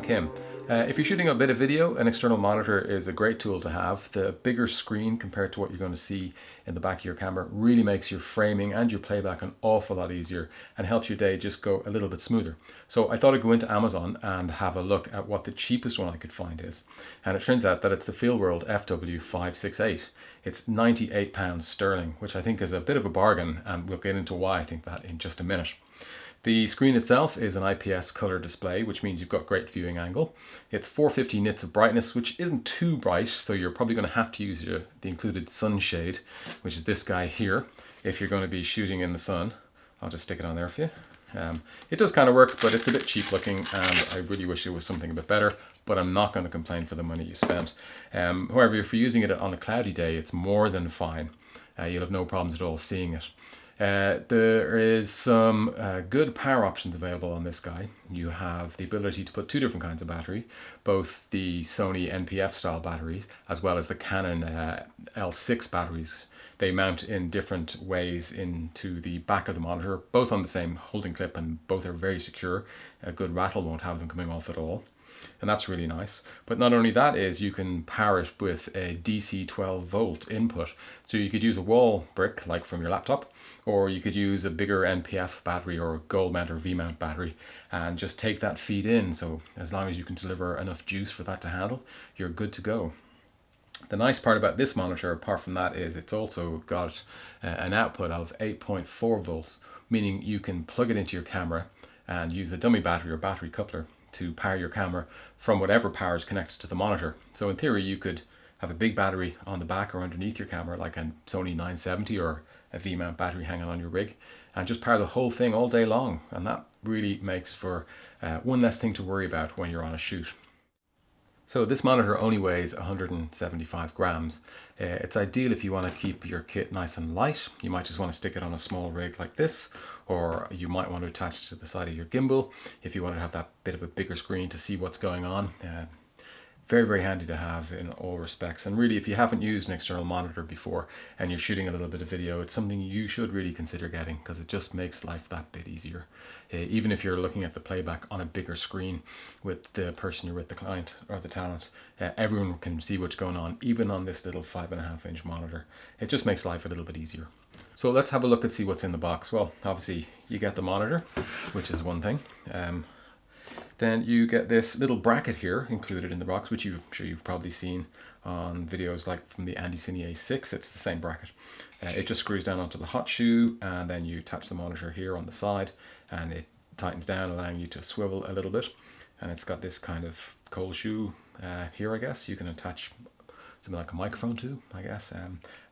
I'm Kim. If you're shooting a bit of video, an external monitor is a great tool to have. The bigger screen compared to what you're going to see in the back of your camera really makes your framing and your playback an awful lot easier and helps your day just go a little bit smoother. So I thought I'd go into Amazon and have a look at what the cheapest one I could find is. And it turns out that it's the Feelworld FW568. It's £98 sterling, which I think is a bit of a bargain, and we'll get into why I think that in just a minute. The screen itself is an IPS color display, which means you've got great viewing angle. It's 450 nits of brightness, which isn't too bright, so you're probably going to have to use the included sunshade, which is this guy here, if you're going to be shooting in the sun. I'll just stick it on there for you. It does kind of work, but it's a bit cheap looking, and I really wish it was something a bit better, but I'm not going to complain for the money you spent. However, if you're using it on a cloudy day, it's more than fine. You'll have no problems at all seeing it. There is some good power options available on this guy. You have the ability to put two different kinds of battery, both the Sony NPF style batteries as well as the Canon L6 batteries. They mount in different ways into the back of the monitor, both on the same holding clip, and both are very secure. A good rattle won't have them coming off at all. And that's really nice. But not only that is you can power it with a DC 12 volt input. So you could use a wall brick like from your laptop, or you could use a bigger NPF battery or gold mount or V mount battery and just take that feed in. So as long as you can deliver enough juice for that to handle, you're good to go. The nice part about this monitor, apart from that, is it's also got an output of 8.4 volts, meaning you can plug it into your camera and use a dummy battery or battery coupler to power your camera from whatever power is connected to the monitor. So in theory, you could have a big battery on the back or underneath your camera, like a Sony 970 or a V-mount battery hanging on your rig, and just power the whole thing all day long. And that really makes for one less thing to worry about when you're on a shoot. So this monitor only weighs 175 grams. It's ideal if you want to keep your kit nice and light. You might just want to stick it on a small rig like this, or you might want to attach it to the side of your gimbal if you want to have that bit of a bigger screen to see what's going on. Very, very handy to have in all respects. And really, if you haven't used an external monitor before and you're shooting a little bit of video, it's something you should really consider getting, because it just makes life that bit easier. Even if you're looking at the playback on a bigger screen with the person you're with, the client or the talent, everyone can see what's going on, even on this little 5.5-inch monitor. It just makes life a little bit easier. So let's have a look and see what's in the box. Well, obviously you get the monitor, which is one thing. Then you get this little bracket here included in the box, which I'm sure you've probably seen on videos like from the Andy Cine A6. It's the same bracket. It just screws down onto the hot shoe, and then you attach the monitor here on the side, and it tightens down, allowing you to swivel a little bit. And it's got this kind of cold shoe here, I guess. You can attach something like a microphone to, I guess.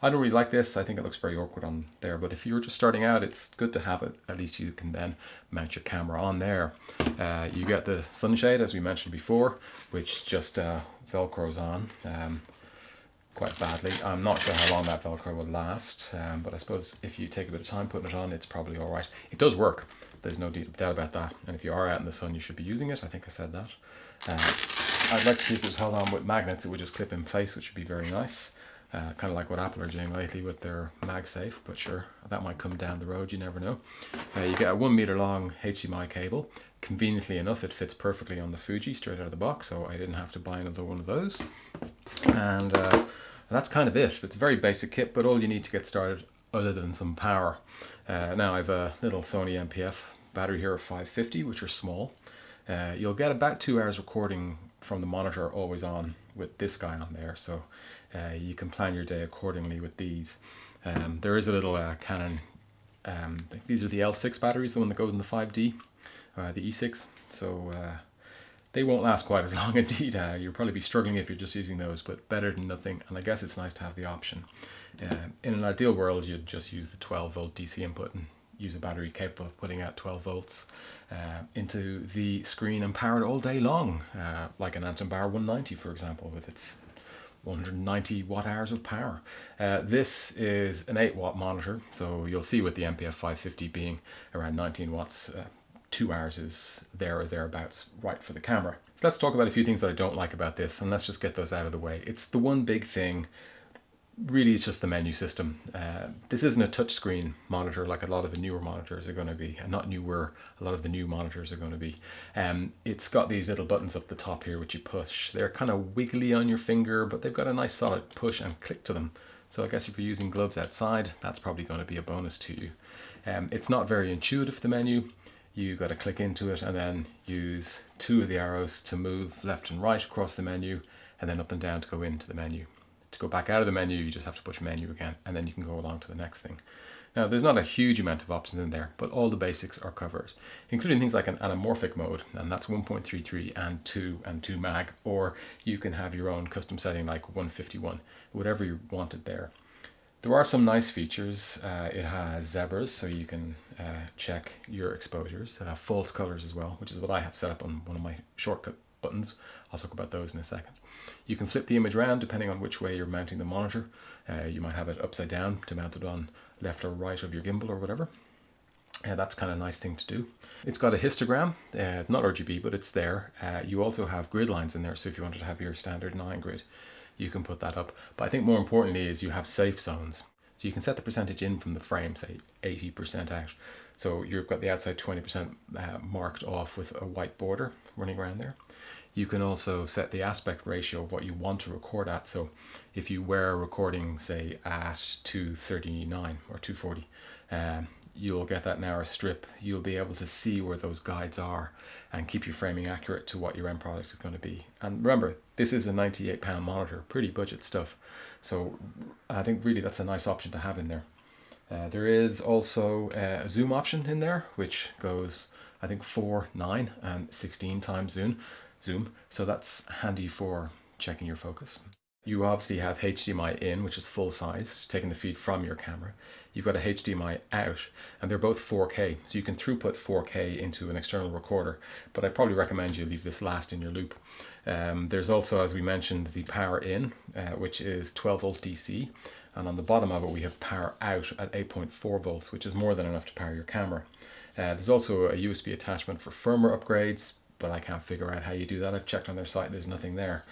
I don't really like this. I think it looks very awkward on there, but if you're just starting out, it's good to have it. At least you can then mount your camera on there. You get the sunshade, as we mentioned before, which just velcros on quite badly. I'm not sure how long that velcro will last, but I suppose if you take a bit of time putting it on, it's probably all right. It does work. There's no doubt about that. And if you are out in the sun, you should be using it. I think I said that. I'd like to see if it was held on with magnets. It would just clip in place, which would be very nice. Kind of like what Apple are doing lately with their MagSafe, but sure, that might come down the road, you never know. You get a 1 meter long HDMI cable. Conveniently enough, it fits perfectly on the Fuji straight out of the box, so I didn't have to buy another one of those. And that's kind of it. It's a very basic kit, but all you need to get started other than some power. Now I have a little Sony NPF battery here of 550, which are small. You'll get about 2 hours recording from the monitor always on with this guy on there, so you can plan your day accordingly with these. There is a little Canon, I think these are the L6 batteries, the one that goes in the 5D, the E6, so they won't last quite as long indeed. You'll probably be struggling if you're just using those, but better than nothing, and I guess it's nice to have the option. In an ideal world, you'd just use the 12 volt DC input and use a battery capable of putting out 12 volts into the screen and power it all day long, like an Anton Bar 190, for example, with its 190 watt hours of power. This is an 8 watt monitor, so you'll see with the NPF 550 being around 19 watts, 2 hours is there or thereabouts right for the camera. So let's talk about a few things that I don't like about this, and let's just get those out of the way. It's the one big thing really it's just the menu system. This isn't a touchscreen monitor like a lot of the newer monitors are going to be, and not newer, a lot of the new monitors are going to be. It's got these little buttons up the top here which you push. They're kind of wiggly on your finger, but they've got a nice solid push and click to them. So I guess if you're using gloves outside, that's probably going to be a bonus to you. It's not very intuitive, the menu. You got to click into it and then use two of the arrows to move left and right across the menu, and then up and down to go into the menu. To go back out of the menu, you just have to push menu again, and then you can go along to the next thing. Now, there's not a huge amount of options in there, but all the basics are covered, including things like an anamorphic mode, and that's 1.33 and 2 mag, or you can have your own custom setting like 151, whatever you wanted there. There are some nice features. It has zebras, so you can check your exposures. It has false colors as well, which is what I have set up on one of my shortcut buttons. I'll talk about those in a second. You can flip the image around depending on which way you're mounting the monitor. You might have it upside down to mount it on left or right of your gimbal or whatever. That's kind of a nice thing to do. It's got a histogram, not RGB, but it's there. You also have grid lines in there, so if you wanted to have your standard 9 grid, you can put that up. But I think more importantly is you have safe zones. So you can set the percentage in from the frame, say 80% out. So you've got the outside 20% marked off with a white border running around there. You can also set the aspect ratio of what you want to record at. So if you were recording, say, at 239 or 240, you'll get that narrow strip. You'll be able to see where those guides are and keep your framing accurate to what your end product is going to be. And remember, this is a £98 monitor, pretty budget stuff. So I think really that's a nice option to have in there. There is also a zoom option in there, which goes, I think, 4, 9, and 16 times zoom. So that's handy for checking your focus. You obviously have HDMI in, which is full size, taking the feed from your camera. You've got a HDMI out, and they're both 4K, so you can throughput 4K into an external recorder, but I probably recommend you leave this last in your loop. There's also, as we mentioned, the power in, which is 12 volt DC, and on the bottom of it we have power out at 8.4 volts, which is more than enough to power your camera. There's also a USB attachment for firmware upgrades, but I can't figure out how you do that. I've checked on their site, there's nothing there.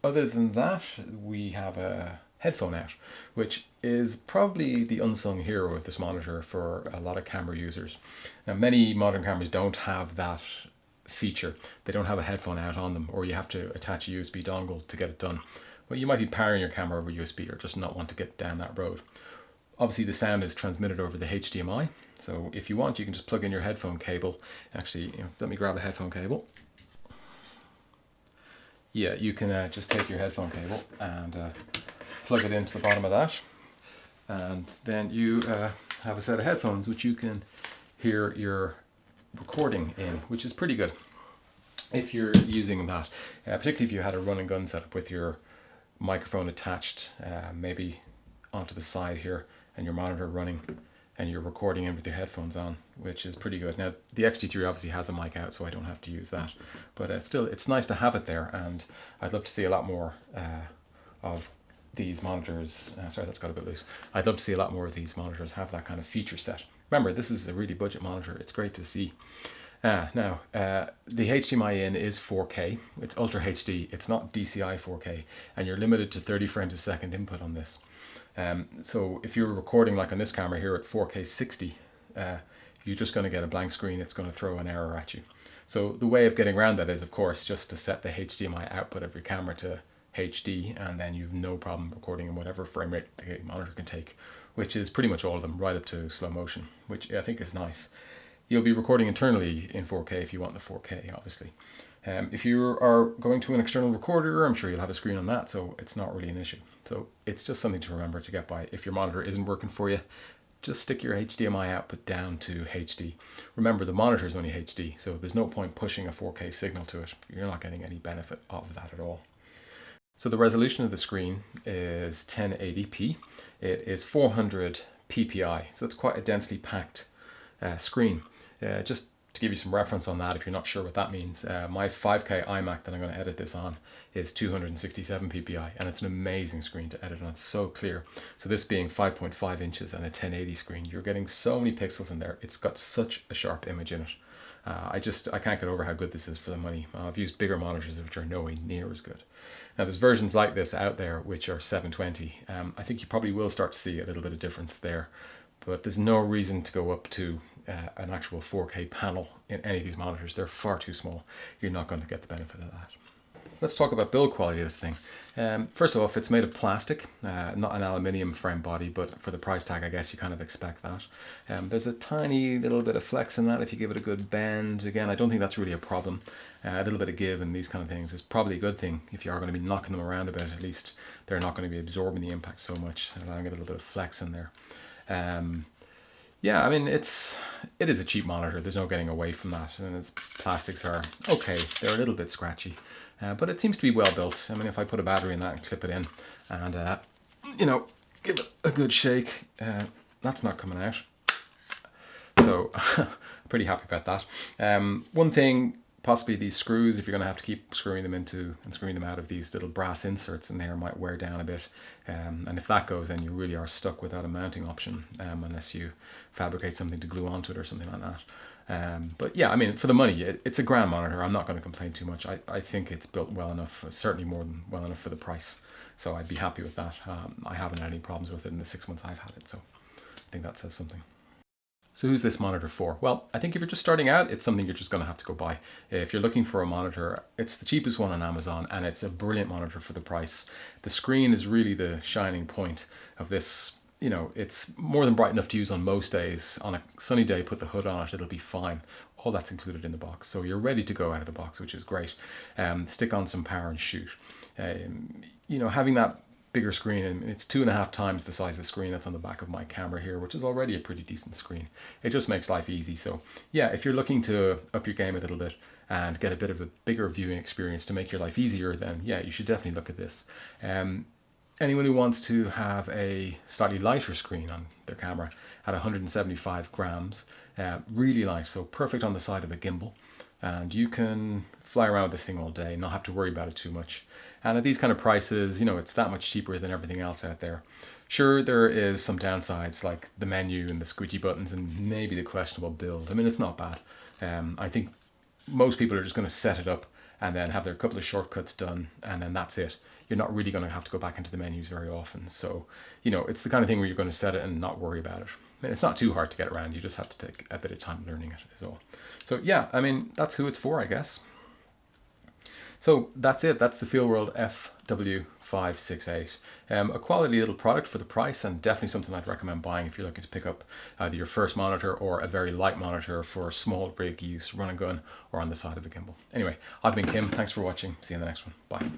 Other than that, we have a headphone out, which is probably the unsung hero of this monitor for a lot of camera users. Now, many modern cameras don't have that feature. They don't have a headphone out on them, or you have to attach a USB dongle to get it done. Well, you might be powering your camera over USB or just not want to get down that road. Obviously, the sound is transmitted over the HDMI. So if you want, you can just plug in your headphone cable. Actually, let me grab a headphone cable. Yeah, you can just take your headphone cable and plug it into the bottom of that. And then you have a set of headphones which you can hear your recording in, which is pretty good if you're using that. Particularly if you had a run and gun setup with your microphone attached, maybe onto the side here, and your monitor running, and you're recording in with your headphones on, which is pretty good. Now, the XT3 obviously has a mic out, so I don't have to use that. But still, it's nice to have it there, and I'd love to see a lot more of these monitors. Sorry, that's got a bit loose. I'd love to see a lot more of these monitors have that kind of feature set. Remember, this is a really budget monitor. It's great to see. Now, the HDMI in is 4K. It's Ultra HD. It's not DCI 4K, and you're limited to 30 frames a second input on this. So if you're recording like on this camera here at 4K 60, you're just going to get a blank screen. It's going to throw an error at you. So the way of getting around that is, of course, just to set the HDMI output of your camera to HD, and then you've no problem recording in whatever frame rate the monitor can take, which is pretty much all of them, right up to slow motion, which I think is nice. You'll be recording internally in 4K if you want the 4K, obviously. If you are going to an external recorder, I'm sure you'll have a screen on that, so it's not really an issue. So it's just something to remember to get by. If your monitor isn't working for you, just stick your HDMI output down to HD. Remember, the monitor is only HD, so there's no point pushing a 4K signal to it. You're not getting any benefit of that at all. So the resolution of the screen is 1080p. It is 400 ppi, so it's quite a densely packed screen. Just to give you some reference on that, if you're not sure what that means, my 5K iMac that I'm going to edit this on is 267 ppi, and it's an amazing screen to edit on. It's so clear. So this being 5.5 inches and a 1080 screen, you're getting so many pixels in there. It's got such a sharp image in it. I can't get over how good this is for the money. I've used bigger monitors which are nowhere near as good. Now there's versions like this out there which are 720. I think you probably will start to see a little bit of difference there, but there's no reason to go up to an actual 4K panel in any of these monitors. They're far too small. You're not going to get the benefit of that. Let's talk about build quality of this thing. First off, it's made of plastic, not an aluminium frame body, but for the price tag, I guess you kind of expect that. There's a tiny little bit of flex in that if you give it a good bend. Again, I don't think that's really a problem. A little bit of give and these kind of things is probably a good thing. If you are going to be knocking them around a bit, at least they're not going to be absorbing the impact so much, allowing a little bit of flex in there. Yeah, I mean, it is a cheap monitor. There's no getting away from that. And its plastics are okay. They're a little bit scratchy. But it seems to be well built. I mean, if I put a battery in that and clip it in and, you know, give it a good shake, that's not coming out. So, pretty happy about that. One thing, possibly these screws, if you're going to have to keep screwing them into and screwing them out of these little brass inserts in there, might wear down a bit. And if that goes, then you really are stuck without a mounting option, unless you fabricate something to glue onto it or something like that. But yeah, I mean, for the money, it's a grand monitor. I'm not going to complain too much. I think it's built well enough, certainly more than well enough for the price. So I'd be happy with that. I haven't had any problems with it in the 6 months I've had it. So I think that says something. So who's this monitor for? Well, I think if you're just starting out, it's something you're just going to have to go buy. If you're looking for a monitor, it's the cheapest one on Amazon, and it's a brilliant monitor for the price. The screen is really the shining point of this. You know, it's more than bright enough to use on most days. On a sunny day, put the hood on it, it'll be fine. All that's included in the box. So you're ready to go out of the box, which is great. Stick on some power and shoot. You know, having that bigger screen, and it's 2.5 times the size of the screen that's on the back of my camera here, which is already a pretty decent screen. It just makes life easy. So yeah, if you're looking to up your game a little bit and get a bit of a bigger viewing experience to make your life easier, then yeah, you should definitely look at this. Anyone who wants to have a slightly lighter screen on their camera at 175 grams, really light, so perfect on the side of a gimbal, and you can fly around with this thing all day, not have to worry about it too much. And at these kind of prices, you know, it's that much cheaper than everything else out there. Sure, there is some downsides like the menu and the squidgy buttons and maybe the questionable build. I mean, it's not bad. I think most people are just going to set it up and then have their couple of shortcuts done, and then that's it. You're not really going to have to go back into the menus very often. So, you know, it's the kind of thing where you're going to set it and not worry about it. I mean, it's not too hard to get around. You just have to take a bit of time learning it is all. So yeah, I mean, that's who it's for, I guess. So that's it. That's the Feelworld FW568. A quality little product for the price, and definitely something I'd recommend buying if you're looking to pick up either your first monitor or a very light monitor for small rig use, run and gun, or on the side of a gimbal. Anyway, I've been Kim. Thanks for watching. See you in the next one. Bye.